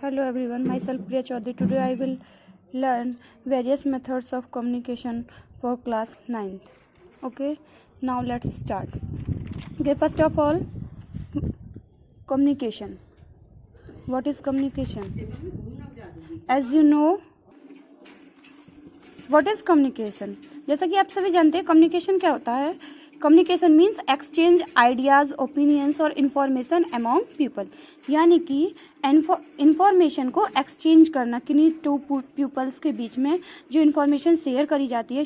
Hello everyone, myself Priya Chaudhary. Today I will learn various methods of communication for class 9th. Okay, now let's start. Okay, first of all, communication. What is communication? As you know, what is communication? जैसा कि आप सभी जानते हैं communication क्या होता है. Communication means exchange ideas, opinions और इन्फॉर्मेशन अमॉन्ग पीपल. यानी कि इन्फॉर्मेशन को एक्सचेंज करना, किन्हीं टू पीपल्स के बीच में जो इन्फॉर्मेशन शेयर करी जाती है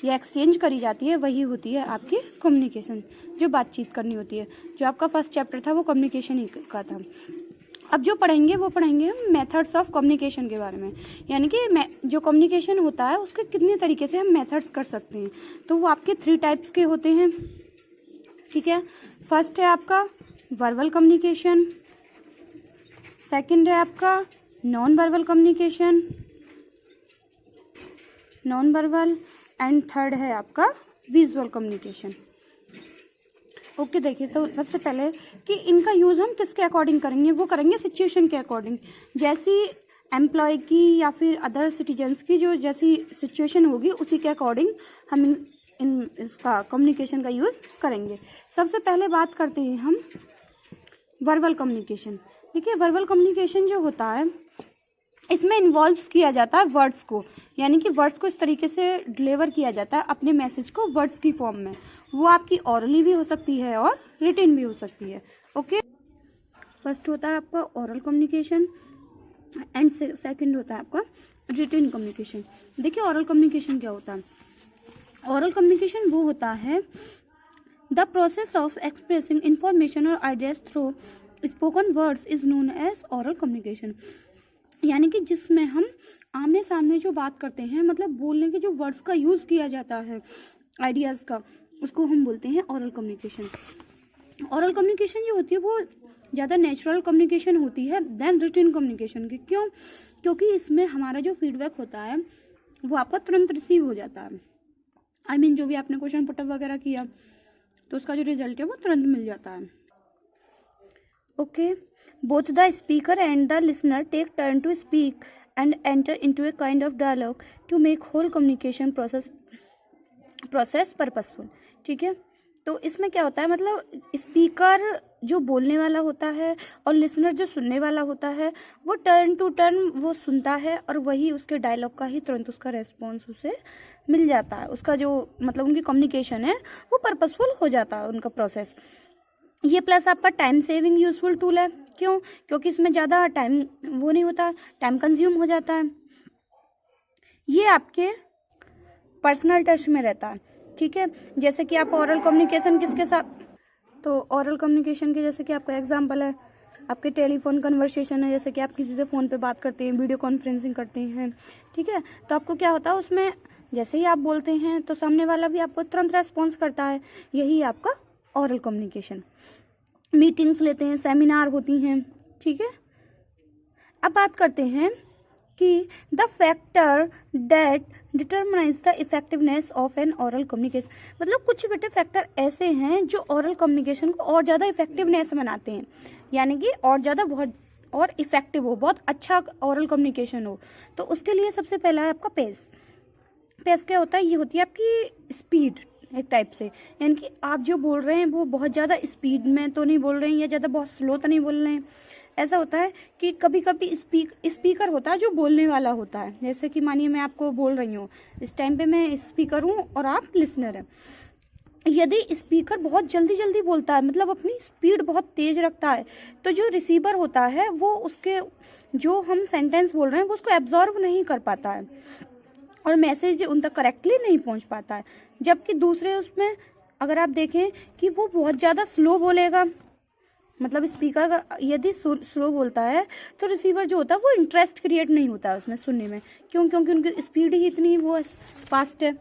या एक्सचेंज करी जाती है, वही होती है आपकी कम्युनिकेशन, जो बातचीत करनी होती है. जो आपका फर्स्ट चैप्टर था वो कम्युनिकेशन ही का था. अब जो पढ़ेंगे वो पढ़ेंगे मेथड्स ऑफ कम्युनिकेशन के बारे में. यानी कि जो कम्युनिकेशन होता है उसके कितने तरीके से हम मेथड्स कर सकते हैं. तो वो आपके 3 टाइप्स के होते हैं. ठीक है, फर्स्ट है आपका वर्बल कम्युनिकेशन, सेकंड है आपका non verbal communication, non verbal, and third है आपका विजुअल कम्युनिकेशन. ओके, देखिए तो सबसे पहले कि इनका यूज़ हम किसके अकॉर्डिंग करेंगे, वो करेंगे सिचुएशन के अकॉर्डिंग. जैसी एम्प्लॉय की या फिर अदर सिटीजन्स की जो जैसी सिचुएशन होगी उसी के अकॉर्डिंग हम इसका कम्युनिकेशन का यूज़ करेंगे. सबसे पहले बात करते हैं हम वर्बल कम्युनिकेशन. देखिए वर्बल कम्युनिकेशन जो होता है इसमें इन्वॉल्व किया जाता है वर्ड्स को. यानी कि वर्ड्स को इस तरीके से डिलीवर किया जाता है अपने मैसेज को वर्ड्स की फॉर्म में. वो आपकी ऑरली भी हो सकती है और रिटन भी हो सकती है. ओके, फर्स्ट होता है आपका ओरल कम्युनिकेशन एंड सेकंड होता है आपका रिटन कम्युनिकेशन. देखिए ओरल कम्युनिकेशन क्या होता है. ओरल कम्युनिकेशन वो होता है the process of expressing information और ideas through spoken words is known as oral communication. यानी कि जिसमें हम आमने सामने जो बात करते हैं, मतलब बोलने के जो वर्ड्स का यूज़ किया जाता है आइडियाज़ का, उसको हम बोलते हैं ओरल कम्युनिकेशन. ओरल कम्युनिकेशन जो होती है वो ज़्यादा नेचुरल कम्युनिकेशन होती है देन रिटन कम्युनिकेशन की. क्यों? क्योंकि इसमें हमारा जो फीडबैक होता है वो आपका तुरंत रिसीव हो जाता है. आई मीन जो भी आपने क्वेश्चन पुटअप वगैरह किया तो उसका जो रिजल्ट है वो तुरंत मिल जाता है. Okay, both the speaker and the listener take turn to speak and enter into a kind of dialogue to make whole communication process purposeful. ठीक है, तो इसमें क्या होता है, मतलब स्पीकर जो बोलने वाला होता है और लिसनर जो सुनने वाला होता है वो टर्न टू टर्न वो सुनता है और वही उसके डायलॉग का ही तुरंत उसका रेस्पॉन्स उसे मिल जाता है. उसका जो मतलब उनकी कम्युनिकेशन है वो पर्पसफुल हो जाता है उनका प्रोसेस. ये प्लस आपका टाइम सेविंग यूजफुल टूल है. क्यों? क्योंकि इसमें ज़्यादा टाइम वो नहीं होता, टाइम कंज्यूम हो जाता है. ये आपके पर्सनल टच में रहता है. ठीक है, जैसे कि आप ओरल कम्युनिकेशन किसके साथ, तो ओरल कम्युनिकेशन के जैसे कि आपका एग्जांपल है आपके टेलीफोन कन्वर्सेशन है. जैसे कि आप किसी से फ़ोन पे बात करते हैं, वीडियो कॉन्फ्रेंसिंग करते हैं. ठीक है, तो आपको क्या होता है उसमें जैसे ही आप बोलते हैं तो सामने वाला भी आपको तुरंत रेस्पॉन्स करता है. यही आपका ओरल कम्युनिकेशन. मीटिंग्स लेते हैं, सेमिनार होती हैं. ठीक है, अब बात करते हैं कि the factor that determine the effectiveness of an oral communication. मतलब कुछ बेटे फैक्टर ऐसे हैं जो ओरल कम्युनिकेशन को और ज़्यादा इफेक्टिवनेस बनाते हैं. यानी कि और ज़्यादा बहुत और इफेक्टिव हो, बहुत अच्छा ओरल कम्युनिकेशन हो. तो उसके लिए सबसे पहला है आपका पेस. पेस क्या होता है? ये होती है आपकी स्पीड एक टाइप से. यानी कि आप जो बोल रहे हैं वो बहुत ज़्यादा स्पीड में तो नहीं बोल रहे हैं या ज़्यादा बहुत स्लो तो नहीं बोल रहे हैं. ऐसा होता है कि कभी कभी स्पीकर होता है जो बोलने वाला होता है. जैसे कि मानिए मैं आपको बोल रही हूँ, इस टाइम पे मैं स्पीकर हूँ और आप लिसनर हैं. यदि स्पीकर बहुत जल्दी जल्दी बोलता है, मतलब अपनी स्पीड बहुत तेज़ रखता है, तो जो रिसीवर होता है वो उसके जो हम सेंटेंस बोल रहे हैं वो उसको एब्जॉर्व नहीं कर पाता है और मैसेज उन तक करेक्टली नहीं पहुंच पाता है. जबकि दूसरे उसमें अगर आप देखें कि वो बहुत ज़्यादा स्लो बोलेगा, मतलब स्पीकर यदि स्लो बोलता है तो रिसीवर जो होता है वो इंटरेस्ट क्रिएट नहीं होता है उसमें सुनने में. क्यों? क्योंकि उनकी स्पीड ही इतनी वो फास्ट है.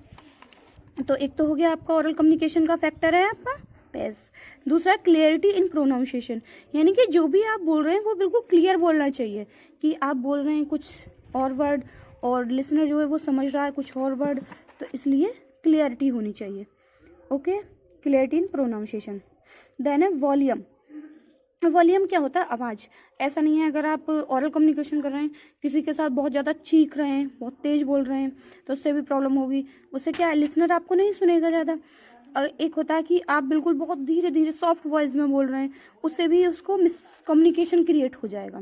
तो एक तो हो गया आपका ओरल कम्युनिकेशन का फैक्टर है आपका पेस. दूसरा क्लियरिटी इन प्रोनाउंसिएशन. यानी कि जो भी आप बोल रहे हैं वो बिल्कुल क्लियर बोलना चाहिए. कि आप बोल रहे हैं कुछ और वर्ड और लिसनर जो है वो समझ रहा है कुछ और वर्ड, तो इसलिए क्लियरिटी होनी चाहिए. ओके, क्लियरिटी इन प्रोनाउंसिएशन. देन है वॉल्यूम. वॉल्यूम क्या होता है? आवाज़। ऐसा नहीं है अगर आप ओरल कम्युनिकेशन कर रहे हैं, किसी के साथ बहुत ज़्यादा चीख रहे हैं, बहुत तेज़ बोल रहे हैं, तो उससे भी प्रॉब्लम होगी। उससे क्या है, लिसनर आपको नहीं सुनेगा ज़्यादा। एक होता है कि आप बिल्कुल बहुत धीरे धीरे सॉफ्ट वॉइस में बोल रहे हैं, उससे भी उसको मिसकम्युनिकेशन क्रिएट हो जाएगा।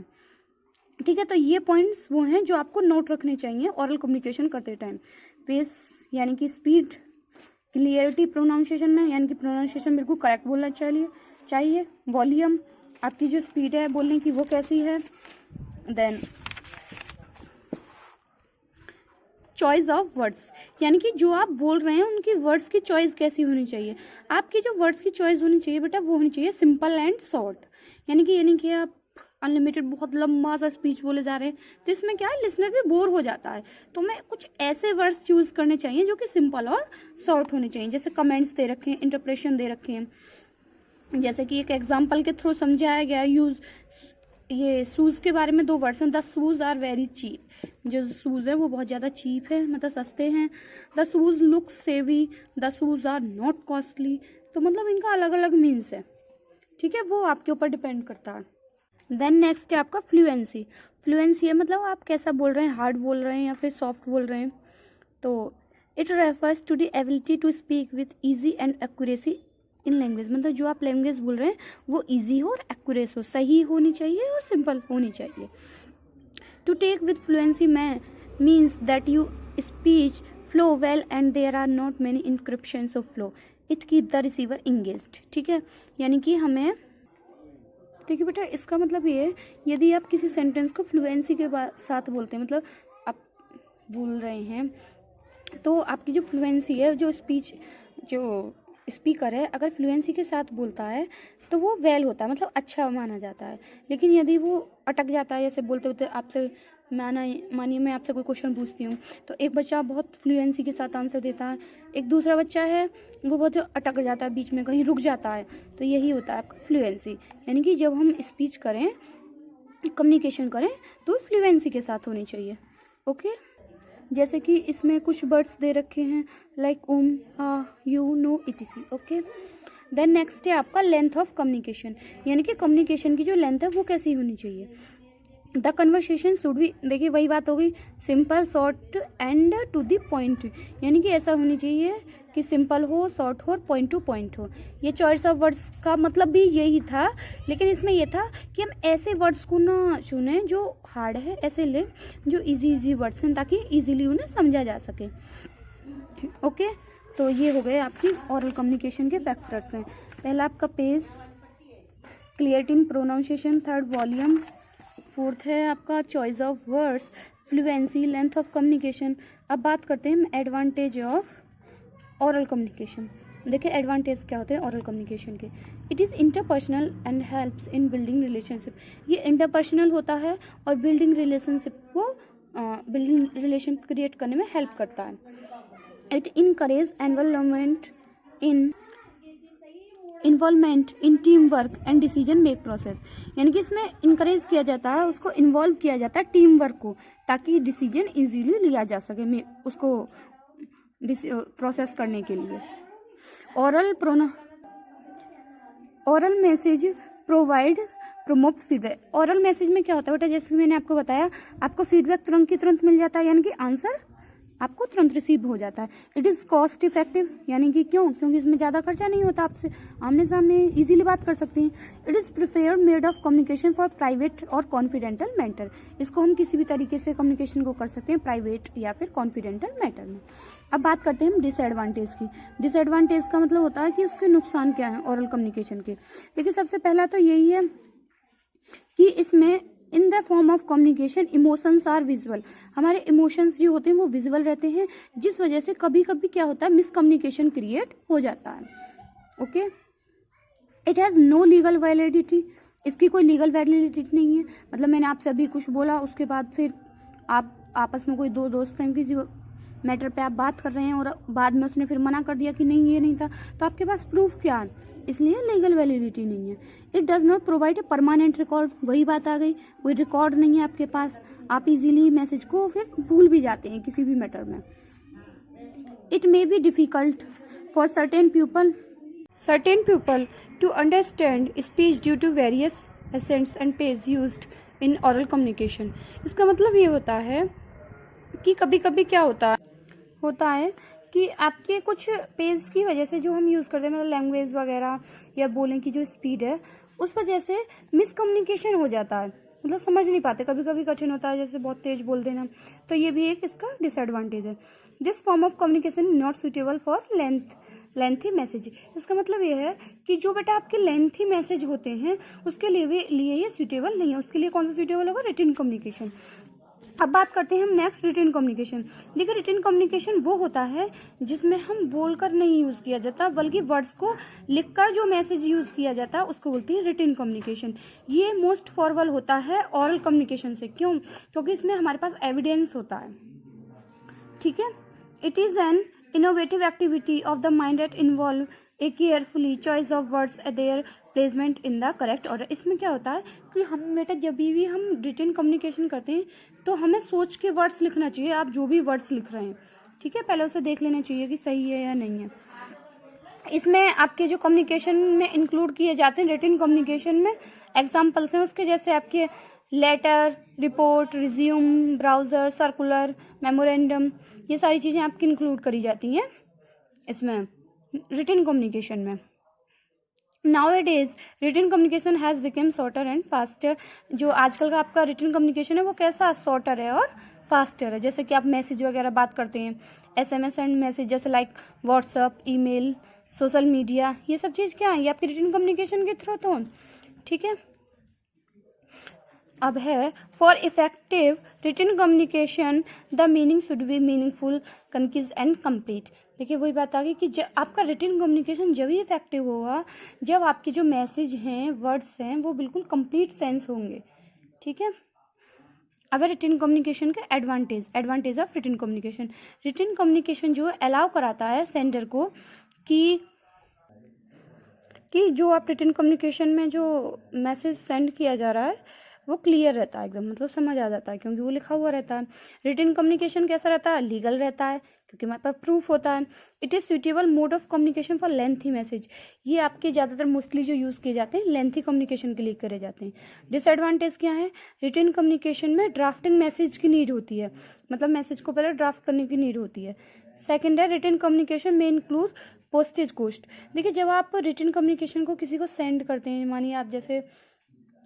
ठीक है, तो ये पॉइंट्स वो हैं जो आपको नोट रखने चाहिए ओरल कम्युनिकेशन करते टाइम। पेस यानी कि स्पीड, क्लियरिटी प्रोनाउंसिएशन में, यानी कि प्रोनाउंसिएशन बिल्कुल करेक्ट बोलना चाहिए। वॉल्यूम, आपकी जो स्पीड है बोलने की वो कैसी है। देन चॉइस ऑफ वर्ड्स, यानी कि जो आप बोल रहे हैं उनकी वर्ड्स की चॉइस कैसी होनी चाहिए। आपकी जो वर्ड्स की चॉइस होनी चाहिए बेटा, वो होनी चाहिए सिंपल एंड शॉर्ट। यानी कि आप अनलिमिटेड बहुत लंबा सा स्पीच बोले जा रहे हैं, तो इसमें क्या है, लिसनर भी बोर हो जाता है। तो मैं कुछ ऐसे वर्ड्स चूज करने चाहिए जो कि सिंपल और शॉर्ट होने चाहिए। जैसे कमेंट्स दे रखे हैं, इंटरप्रेशन दे रखे हैं, जैसे कि एक एग्जाम्पल के थ्रू समझाया गया। ये शूज के बारे में 2 वर्ड्स हैं। The shoes are very cheap, जो शूज है वो बहुत ज़्यादा चीप है, मतलब सस्ते हैं। The shoes look shabby, the shoes are not costly. तो मतलब इनका अलग अलग मीन्स है। ठीक है, वो आपके ऊपर डिपेंड करता है। देन नेक्स्ट है आपका फ्लुएंसी। फ्लुएंसी है मतलब आप कैसा बोल रहे हैं, हार्ड बोल रहे हैं या फिर सॉफ्ट बोल रहे हैं। तो it refers to the ability to speak with easy and accuracy in language, मतलब जो आप लैंग्वेज बोल रहे हैं वो इजी हो और एक्यूरेट हो, सही होनी चाहिए और सिंपल होनी चाहिए। To take with fluency means that you speech flow well and there are not many encryptions of flow, it keep the receiver engaged. ठीक है, यानी कि हमें देखिए बेटा, इसका मतलब ये है, यदि आप किसी सेंटेंस को फ्लुएंसी के साथ बोलते हैं, मतलब आप बोल रहे हैं, तो आपकी जो फ्लुएंसी है, जो स्पीकर है, अगर फ्लुएंसी के साथ बोलता है तो वो वेल होता है, मतलब अच्छा माना जाता है। लेकिन यदि वो अटक जाता है, जैसे बोलते होते आपसे मानिए मैं आपसे कोई क्वेश्चन पूछती हूँ, तो एक बच्चा बहुत फ्लुएंसी के साथ आंसर देता है, एक दूसरा बच्चा है वो बहुत अटक जाता है, बीच में कहीं रुक जाता है। तो यही होता है आपका फ्लुएंसी। यानी कि जब हम स्पीच करें, कम्युनिकेशन करें, तो फ्लुएंसी के साथ होनी चाहिए। ओके, जैसे कि इसमें कुछ वर्ड्स दे रखे हैं like you know etc. Okay, then next है आपका लेंथ ऑफ कम्युनिकेशन, यानी कि कम्युनिकेशन की जो लेंथ है वो कैसी होनी चाहिए। द कन्वर्सेशन शुड बी, देखिए वही बात हो गई, simple short and to the point, यानी कि ऐसा होनी चाहिए कि सिंपल हो, शॉर्ट हो और पॉइंट टू पॉइंट हो। ये चॉइस ऑफ वर्ड्स का मतलब भी यही था, लेकिन इसमें यह था कि हम ऐसे वर्ड्स को ना चुनें जो हार्ड है, ऐसे लें जो इजी वर्ड्स हैं, ताकि इजीली उन्हें समझा जा सके। ओके, तो ये हो गए आपकी ओरल कम्युनिकेशन के फैक्टर्स हैं। पहला आपका पेस, क्लियरिटी इन प्रोनाउंसिएशन, थर्ड वॉल्यूम, फोर्थ है आपका choice of words, fluency, length of communication. अब बात करते हैं एडवांटेज ऑफ ओरल कम्युनिकेशन। देखिए एडवांटेज क्या होते हैं ओरल कम्युनिकेशन के। It is interpersonal and helps in building relationship, ये इंटरपर्सनल होता है और बिल्डिंग रिलेशन क्रिएट करने में हेल्प करता है। It encourage involvement in team work and decision make process, यानी कि इसमें इनकरेज किया जाता है, उसको इन्वॉल्व किया जाता है टीम वर्क को, ताकि डिसीजन इजीली लिया जा सके उसको प्रोसेस करने के लिए। Oral message promote feedback. Oral message में क्या होता है बेटा, जैसे मैंने आपको बताया, आपको फीडबैक तुरंत की तुरंत मिल जाता है, यानी कि आंसर आपको तुरंत रिसीव हो जाता है। इट इज़ कॉस्ट इफेक्टिव, यानी कि क्योंकि इसमें ज़्यादा खर्चा नहीं होता, आपसे आमने सामने इजीली बात कर सकते हैं। It is preferred made of communication for private और कॉन्फिडेंटल मैटर, इसको हम किसी भी तरीके से कम्युनिकेशन को कर सकते हैं, प्राइवेट या फिर कॉन्फिडेंटल मैटर में। अब बात करते हैं हम डिसएडवांटेज की। डिसएडवांटेज का मतलब होता है कि उसके नुकसान क्या है ओरल कम्युनिकेशन के। देखिए सबसे पहला तो यही है कि इसमें in the form of communication emotions are visual, हमारे इमोशंस जो होते हैं वो विजुअल रहते हैं, जिस वजह से कभी कभी क्या होता है, मिसकम्युनिकेशन क्रिएट हो जाता है। Okay, it has no legal validity, इसकी कोई लीगल वैलिडिटी नहीं है। मतलब मैंने आपसे अभी कुछ बोला, उसके बाद फिर आप आपस में कोई 2 दोस्त हैं, किसी मैटर पे आप बात कर रहे हैं और बाद में उसने फिर मना कर दिया कि नहीं ये नहीं था, तो आपके पास प्रूफ क्या है, इसलिए लीगल वैलिडिटी नहीं है। It does not provide a permanent record, वही बात आ गई, कोई रिकॉर्ड नहीं है आपके पास, आप इजीली मैसेज को फिर भूल भी जाते हैं किसी भी मैटर में। It may be difficult for certain people to understand speech due to various accents and pace used in oral communication. इसका मतलब ये होता है कि कभी कभी क्या होता है कि आपके कुछ पेज की वजह से जो हम यूज़ करते हैं, मतलब लैंग्वेज वगैरह या बोलने की जो स्पीड है, उस वजह से मिसकम्युनिकेशन हो जाता है, मतलब समझ नहीं पाते, कभी कभी कठिन होता है, जैसे बहुत तेज बोल देना। तो ये भी एक इसका डिसएडवांटेज है। This form of communication not suitable for lengthy message. इसका मतलब ये है कि जो बेटा आपके लेंथी मैसेज होते हैं उसके लिए ये सुटेबल नहीं है। उसके लिए कौन सा सुटेबल होगा? Written communication. अब बात करते हैं हम नेक्स्ट रिटन कम्युनिकेशन। देखिए, रिटन कम्युनिकेशन वो होता है जिसमें हम बोलकर नहीं यूज़ किया जाता, बल्कि वर्ड्स को लिखकर जो मैसेज यूज़ किया जाता है उसको बोलते हैं रिटन कम्युनिकेशन। ये मोस्ट फॉरवर्ड होता है ओरल कम्युनिकेशन से। क्यों? क्योंकि इसमें हमारे पास एविडेंस होता है। ठीक है। It is an innovative activity of the mind that involve A carefully choice of words eight there placement in the correct order. इसमें क्या होता है कि हम बेटा जब भी हम रिटन कम्युनिकेशन करते हैं तो हमें सोच के वर्ड्स लिखना चाहिए। आप जो भी वर्ड्स लिख रहे हैं, ठीक है, पहले उसे देख लेना चाहिए कि सही है या नहीं है। इसमें आपके जो कम्युनिकेशन में इंक्लूड किए जाते हैं रिटन कम्युनिकेशन में, एग्जाम्पल्स हैं उसके, जैसे आपके letter, report, resume, browser, circular, memorandum, ये सारी चीज़ें आपकी इंक्लूड करी जाती हैं इसमें रिटन कम्युनिकेशन में। Nowadays written communication has become shorter and faster। जो आजकल का आपका रिटन कम्युनिकेशन है वो कैसा शॉर्टर है और फास्टर है। जैसे कि आप मैसेज वगैरह बात करते हैं, SMS एंड मैसेज, जैसे like WhatsApp, email, social media, ये सब चीज़ क्या है? ये आपके रिटन कम्युनिकेशन के थ्रू तो, ठीक है। अब है for effective written communication the meaning should be meaningful, concise and complete. देखिए, वही बात आ गई कि जब आपका रिटन कम्युनिकेशन जब ही इफेक्टिव होगा जब आपके जो मैसेज हैं, वर्ड्स हैं, वो बिल्कुल कंप्लीट सेंस होंगे। ठीक है। अब रिटन कम्युनिकेशन का एडवांटेज ऑफ रिटन कम्युनिकेशन जो अलाउ कराता है सेंडर को कि जो आप रिटन कम्युनिकेशन में जो मैसेज सेंड किया जा रहा है वो क्लियर रहता है एकदम, मतलब समझ आ जाता है, क्योंकि वो लिखा हुआ रहता है। रिटन कम्युनिकेशन कैसा रहता है? लीगल रहता है, क्योंकि हमारे पास प्रूफ होता है। It is suitable mode of communication for lengthy message. ये आपके ज़्यादातर मोस्टली जो यूज़ किए जाते हैं लेंथी कम्युनिकेशन के लिए करे जाते हैं। डिसएडवांटेज क्या है? रिटन कम्युनिकेशन में ड्राफ्टिंग मैसेज की नीड होती है, मतलब मैसेज को पहले ड्राफ्ट करने की नीड होती है। सेकेंड है रिटन कम्युनिकेशन में इंक्लूड पोस्टेज कॉस्ट। देखिए, जब आप रिटन कम्युनिकेशन को किसी को सेंड करते हैं, मानिए आप जैसे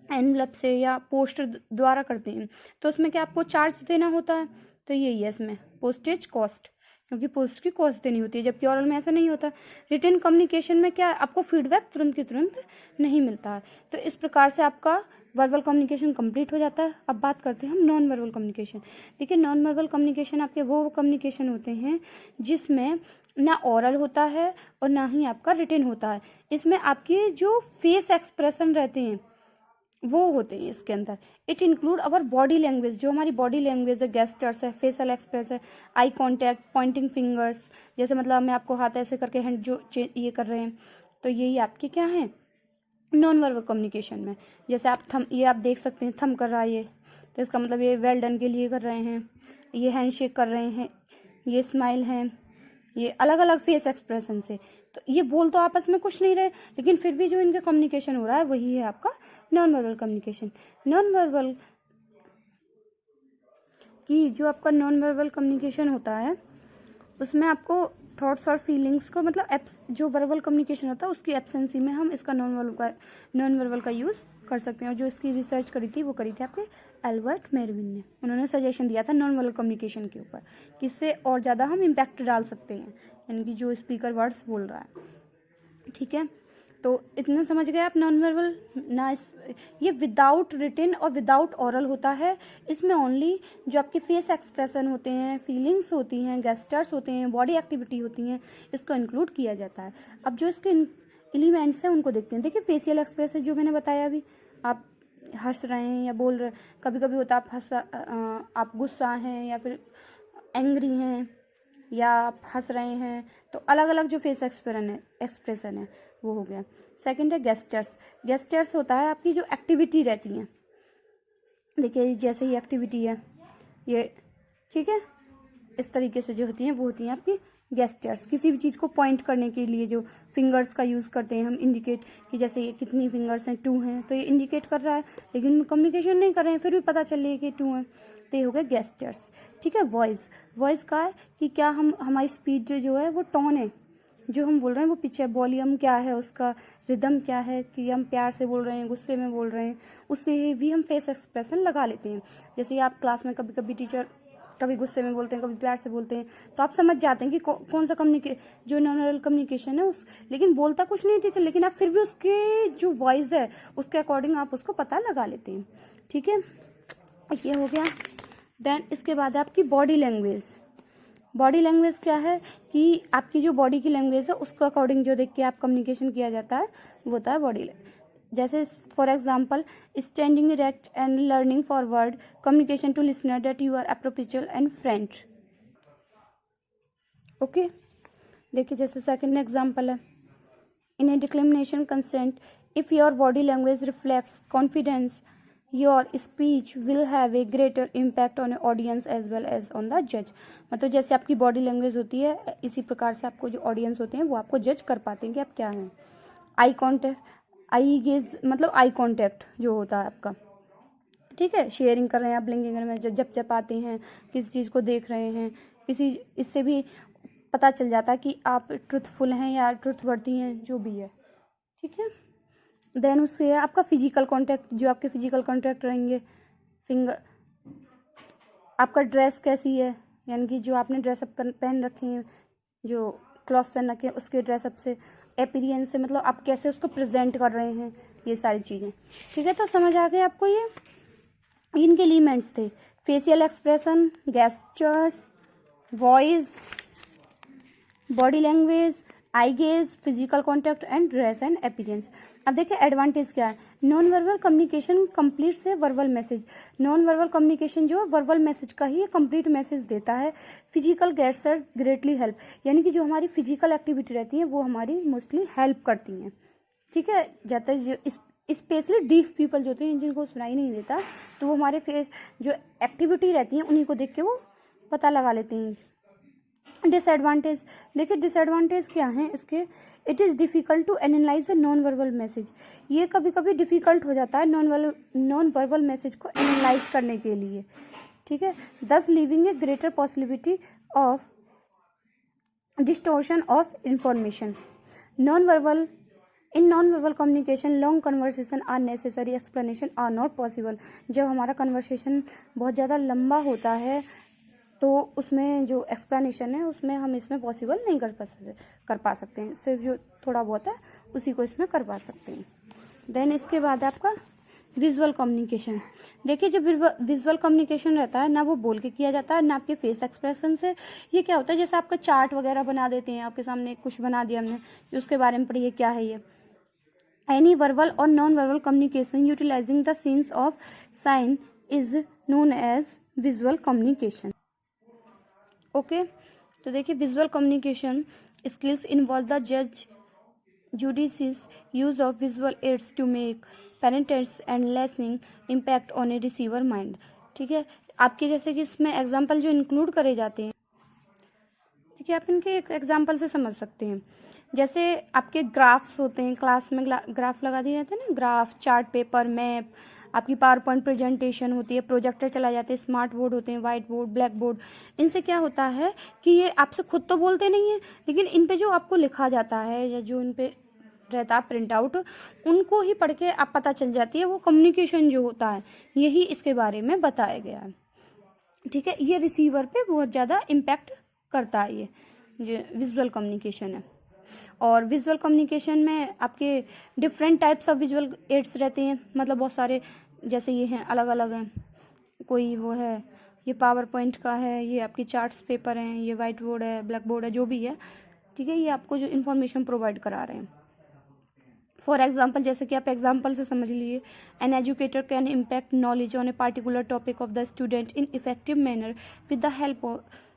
एनवलप से या पोस्ट द्वारा करते हैं, तो उसमें क्या आपको चार्ज देना होता है? तो यही है इसमें पोस्टेज कॉस्ट, क्योंकि पोस्ट की कॉस्ट देनी होती है, जबकि ओरल में ऐसा नहीं होता। रिटन कम्युनिकेशन में क्या आपको फीडबैक तुरंत की तुरंत नहीं मिलता है। तो इस प्रकार से आपका वर्बल कम्युनिकेशन कंप्लीट हो जाता है। अब बात करते हैं हम नॉन वर्बल कम्युनिकेशन। देखिए, नॉन वर्बल कम्युनिकेशन आपके वो कम्युनिकेशन होते हैं जिसमें ना ओरल होता है और ना ही आपका रिटन होता है। इसमें आपके जो फेस एक्सप्रेशन रहते हैं वो होते हैं इसके अंदर। It include our body language, जो हमारी बॉडी लैंग्वेज है, गेस्टर्स है, फेशियल एक्सप्रेस है, आई कॉन्टैक्ट, पॉइंटिंग फिंगर्स, जैसे मतलब मैं आपको हाथ ऐसे करके हैंड जो ये कर रहे हैं, तो यही आपके क्या है नॉन वर्बल कम्युनिकेशन में। जैसे आप थम, ये आप देख सकते हैं थम कर रहा है ये, तो इसका मतलब ये वेल डन के लिए कर रहे हैं, ये हैंड शेक कर रहे हैं, ये स्माइल है, ये अलग अलग फेस एक्सप्रेशन से। तो ये बोल तो आपस में कुछ नहीं रहे, लेकिन फिर भी जो इनका कम्युनिकेशन हो रहा है वही है आपका non verbal communication. Non verbal की जो आपका नॉन वर्बल कम्युनिकेशन होता है उसमें आपको थॉट्स और फीलिंग्स को, मतलब जो वर्बल कम्युनिकेशन होता है उसकी एब्सेंसी में हम इसका नॉन वर्बल का यूज़ कर सकते हैं। और जो इसकी रिसर्च करी थी वो करी थी आपके एल्बर्ट मेरविन ने। उन्होंने सजेशन दिया था नॉन वर्बल कम्युनिकेशन के ऊपर कि इससे और ज़्यादा हम इम्पैक्ट डाल सकते हैं, यानी कि जो स्पीकर वर्ड्स बोल रहा है। ठीक है, तो इतना समझ गए आप नॉन वर्बल ना। ये विदाउट रिटन और विदाउट ओरल होता है। इसमें ओनली जो आपके फेस एक्सप्रेशन होते हैं, फीलिंग्स होती हैं, गेस्टर्स होते हैं, बॉडी एक्टिविटी होती हैं, इसको इंक्लूड किया जाता है। अब जो इसके एलिमेंट्स हैं उनको देखते हैं। देखिए, फेशियल एक्सप्रेशन जो मैंने बताया अभी, आप हंस रहे हैं या बोल रहे हैं, कभी कभी होता है आप गुस्सा हैं या फिर एंग्री हैं या आप हंस रहे हैं, तो अलग अलग जो फेस एक्सप्रेशन है वो हो गया। सेकंड है गेस्टर्स होता है आपकी जो एक्टिविटी रहती है। देखिए, जैसे ही एक्टिविटी है ये, ठीक है, इस तरीके से जो होती हैं वो होती हैं आपकी गेस्टर्स, किसी भी चीज़ को पॉइंट करने के लिए जो फिंगर्स का यूज़ करते हैं हम, इंडिकेट कि जैसे ये कितनी फिंगर्स हैं, 2 हैं, तो ये इंडिकेट कर रहा है, लेकिन कम्युनिकेशन नहीं कर रहे हैं, फिर भी पता चल रही है कि 2 हैं, तो ये हो गया गेस्टर्स। ठीक है। वॉइस का है कि क्या हम हमारी स्पीच जो है वो टोन है, जो हम बोल रहे हैं वो पिच है, वॉल्यूम क्या है उसका, रिदम क्या है, कि हम प्यार से बोल रहे हैं, गुस्से में बोल रहे हैं, उससे भी हम फेस एक्सप्रेशन लगा लेते हैं। जैसे आप क्लास में कभी कभी टीचर कभी गुस्से में बोलते हैं, कभी प्यार से बोलते हैं, तो आप समझ जाते हैं कि कौन सा जो नॉन वर्बल कम्युनिकेशन है उस, लेकिन बोलता कुछ नहीं टीचर, लेकिन आप फिर भी उसके जो वॉइस है उसके अकॉर्डिंग आप उसको पता लगा लेते हैं। ठीक है, ये हो गया। देन इसके बाद आपकी बॉडी लैंग्वेज। बॉडी लैंग्वेज क्या है कि आपकी जो बॉडी की लैंग्वेज है उसके अकॉर्डिंग जो देख के आप कम्युनिकेशन किया जाता है वो होता है बॉडी लैंग्वेज। जैसे for example, standing erect and learning forward, communication to listener that you are appropriate and friend. Okay, देखिए जैसे सेकंड एग्जाम्पल है, in a declamation consent, if your body language reflects confidence, your speech will have a greater impact on a audience as well as on the जज। मतलब जैसे आपकी body language होती है, इसी प्रकार से आपको जो ऑडियंस होते हैं वो आपको जज कर पाते हैं कि आप क्या हैं। आई कॉन्टेक्ट, आई गेज मतलब आई कॉन्टेक्ट जो होता है आपका, ठीक है, शेयरिंग कर रहे हैं आप, ब्लिंकिंग कर रहे हैं, जब चपाते हैं, किसी चीज़ को देख रहे हैं, किसी, इससे भी पता चल जाता है कि आप ट्रुथफुल हैं या ट्रुथवर्थी हैं, जो भी है। ठीक है। देन उससे आपका फिजिकल कांटेक्ट, जो आपके फिजिकल कांटेक्ट रहेंगे, फिंगर, आपका ड्रेस कैसी है, यानी कि जो आपने ड्रेसअप पहन रखे हैं, जो क्लॉथ्स पहन रखे हैं उसके ड्रेसअप से, अपीयरेंस से, मतलब आप कैसे उसको प्रेजेंट कर रहे हैं, ये सारी चीज़ें। ठीक है, तो समझ आ गए आपको ये इनके एलिमेंट्स थे, facial expression, gestures, voice, body language, I gauge, physical contact and dress and appearance. अब देखिए एडवांटेज क्या है। नॉन वर्बल कम्युनिकेशन कंप्लीट से verbal message. Non verbal communication जो वर्बल मैसेज का ही कंप्लीट मैसेज देता है। फिजिकल गेस्चर्स ग्रेटली हेल्प, यानी कि जो हमारी फिजिकल एक्टिविटी रहती है वो हमारी मोस्टली हेल्प करती हैं। ठीक है, ज़्यादातर जो स्पेशली डीफ पीपल जो होते हैं जिनको सुनाई नहीं देता, तो वो हमारे फेस जो एक्टिविटी रहती है उन्हीं को देख के वो पता लगा लेते हैं। डिसएडवांटेज, देखिए डिसएडवांटेज क्या है इसके। It is difficult to analyse a non verbal message. ये कभी कभी डिफ़िकल्ट हो जाता है नॉन वर्बल मैसेज को एनालाइज करने के लिए। ठीक है, thus leaving a greater possibility of distortion of information. In non verbal communication long conversation are necessary, explanation are not possible. जब हमारा कन्वर्सेशन बहुत ज़्यादा लंबा होता है तो उसमें जो एक्सप्लेनेशन है उसमें हम इसमें पॉसिबल नहीं कर पा सकते हैं। सिर्फ जो थोड़ा बहुत है उसी को इसमें कर पा सकते हैं। देन इसके बाद आपका विजुअल कम्युनिकेशन। देखिए जो विजुअल कम्युनिकेशन रहता है ना वो बोल के किया जाता है ना आपके फेस एक्सप्रेशन से। ये क्या होता है, जैसे आपका चार्ट वगैरह बना देते हैं, आपके सामने कुछ बना दिया हमने, उसके बारे में पढ़िए क्या है ये। एनी वर्बल और non verbal communication utilizing the sense of sign is known as visual communication. Okay, तो देखिए visual communication skills involve the judicious use of visual aids to make penetrance and lasting impact on a receiver mind। ठीक है, आपके जैसे कि इसमें example जो include करे जाते हैं, ठीक है, आप इनके एक एग्जाम्पल से समझ सकते हैं। जैसे आपके ग्राफ्स होते हैं, क्लास में ग्राफ लगा दिए जाते हैं ना, ग्राफ, चार्ट पेपर, मैप, आपकी पावर पॉइंट प्रेजेंटेशन होती है, प्रोजेक्टर चलाए जाते हैं, स्मार्ट बोर्ड होते हैं, वाइट बोर्ड, ब्लैक बोर्ड। इनसे क्या होता है कि ये आपसे खुद तो बोलते नहीं है, लेकिन इन पे जो आपको लिखा जाता है या जो इन पे रहता है प्रिंट आउट, उनको ही पढ़ के आप पता चल जाती है। वो कम्युनिकेशन जो होता है यही इसके बारे में बताया गया है। ठीक है, ये रिसीवर पे बहुत ज़्यादा इम्पैक्ट करता है ये जो विजुअल कम्युनिकेशन है। और विजुअल कम्युनिकेशन में आपके different types of visual ads रहते हैं, मतलब बहुत सारे, जैसे ये हैं अलग अलग हैं। कोई वो है, ये पावर पॉइंट का है, ये आपकी चार्ट्स पेपर हैं, ये वाइट बोर्ड है, ब्लैक बोर्ड है, जो भी है। ठीक है, ये आपको जो इन्फॉर्मेशन प्रोवाइड करा रहे हैं। फॉर एग्जाम्पल, जैसे कि आप एग्जाम्पल से समझ लीजिए, an educator can impact knowledge on a particular topic of the student in effective manner with the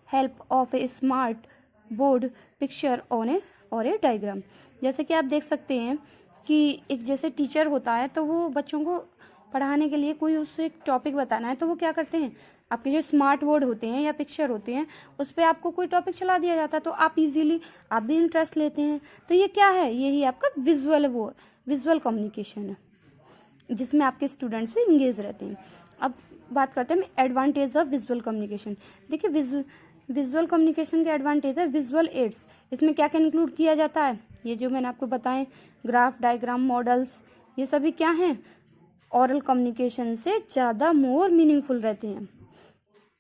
help of a smart board, picture on a और ए डायग्राम। जैसे कि आप देख सकते हैं कि एक जैसे टीचर होता है तो वो बच्चों को पढ़ाने के लिए कोई उससे एक टॉपिक बताना है तो वो क्या करते हैं, आपके जो स्मार्ट बोर्ड होते हैं या पिक्चर होते हैं उस पर आपको कोई टॉपिक चला दिया जाता है तो आप इजीली, आप भी इंटरेस्ट लेते हैं। तो ये क्या है, यही आपका विजुअल कम्युनिकेशन है, जिसमें आपके स्टूडेंट्स भी इंगेज रहते हैं। अब बात करते हैं एडवांटेज ऑफ विजुअल कम्युनिकेशन। देखिए विजुअल कम्युनिकेशन के एडवांटेज है विजुअल एड्स। इसमें क्या क्या इंक्लूड किया जाता है, ये जो मैंने आपको बताएं, ग्राफ, डायग्राम, मॉडल्स, ये सभी क्या हैं, ओरल कम्युनिकेशन से ज़्यादा मोर मीनिंगफुल रहते हैं।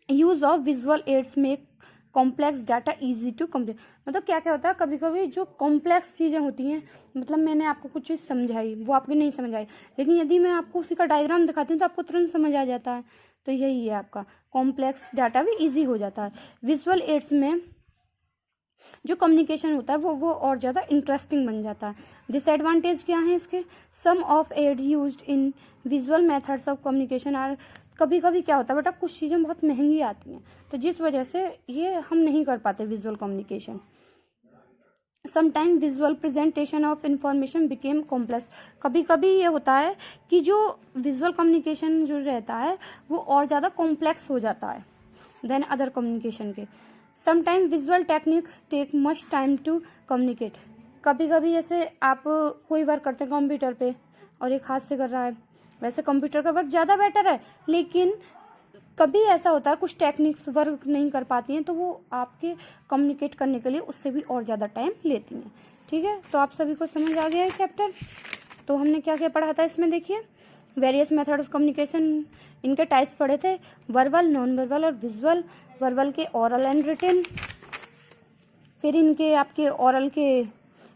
Use of visual aids make complex data easy to complete. मतलब क्या क्या होता है, कभी कभी जो कॉम्प्लेक्स चीज़ें होती हैं, मतलब मैंने आपको कुछ चीज़ समझाई, वो आपको नहीं समझ आई, लेकिन यदि मैं आपको उसी का डायग्राम दिखाती हूँ तो आपको तुरंत समझ आ जाता है। तो यही है, आपका कॉम्प्लेक्स डाटा भी इजी हो जाता है। विजुअल एड्स में जो कम्युनिकेशन होता है वो और ज़्यादा इंटरेस्टिंग बन जाता है। डिसएडवांटेज क्या है इसके, some of ad used in visual methods of communication are, कभी कभी क्या होता है बेटा, कुछ चीज़ें बहुत महंगी आती हैं तो जिस वजह से ये हम नहीं कर पाते visual communication. Sometime visual presentation of information became complex, कभी कभी ये होता है कि जो विजुअल कम्युनिकेशन जो रहता है वो और ज़्यादा कॉम्प्लेक्स हो जाता है देन अदर कम्युनिकेशन के। Sometime visual techniques take much time to communicate, कभी कभी जैसे आप कोई वर्क करते हैं कंप्यूटर पे और एक हाथ से कर रहा है, वैसे कंप्यूटर का वर्क ज़्यादा बेटर है, लेकिन कभी ऐसा होता है कुछ टेक्निक्स वर्क नहीं कर पाती हैं तो वो आपके कम्युनिकेट करने के लिए उससे भी और ज़्यादा टाइम लेती हैं। ठीक है, तो आप सभी को समझ आ गया है चैप्टर। तो हमने क्या क्या पढ़ा था इसमें, देखिए वेरियस मेथड ऑफ कम्युनिकेशन, इनके टाइप्स पढ़े थे, वर्बल, नॉन वर्बल और विजुअल। वर्बल के ओरल एंड रिटन, फिर इनके आपके ओरल के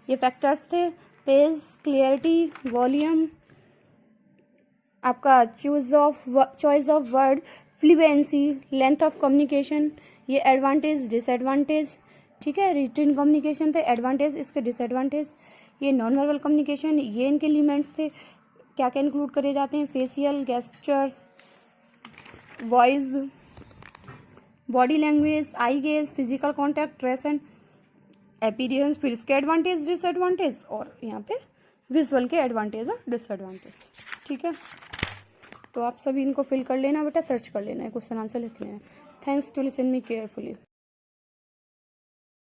ये फैक्टर्स थे, पेज, क्लियरिटी, वॉल्यूम, आपका choice of word, fluency, length of communication, ये एडवांटेज डिसएडवांटेज। ठीक है, रिटन कम्युनिकेशन थे एडवांटेज, इसके डिसएडवांटेज। ये नॉन वर्बल कम्युनिकेशन, ये इनके एलिमेंट्स थे, क्या क्या इंक्लूड करे जाते हैं, facial, gestures, voice, body language, I gauge, physical contact, dress and appearance. फिर इसके एडवांटेज डिसएडवांटेज और यहाँ पे विजुअल के एडवांटेज और डिसएडवांटेज। ठीक है, तो आप सभी इनको फिल कर लेना बेटा, सर्च कर लेना है, क्वेश्चन आंसर लिख लेना। Thanks to listen me carefully.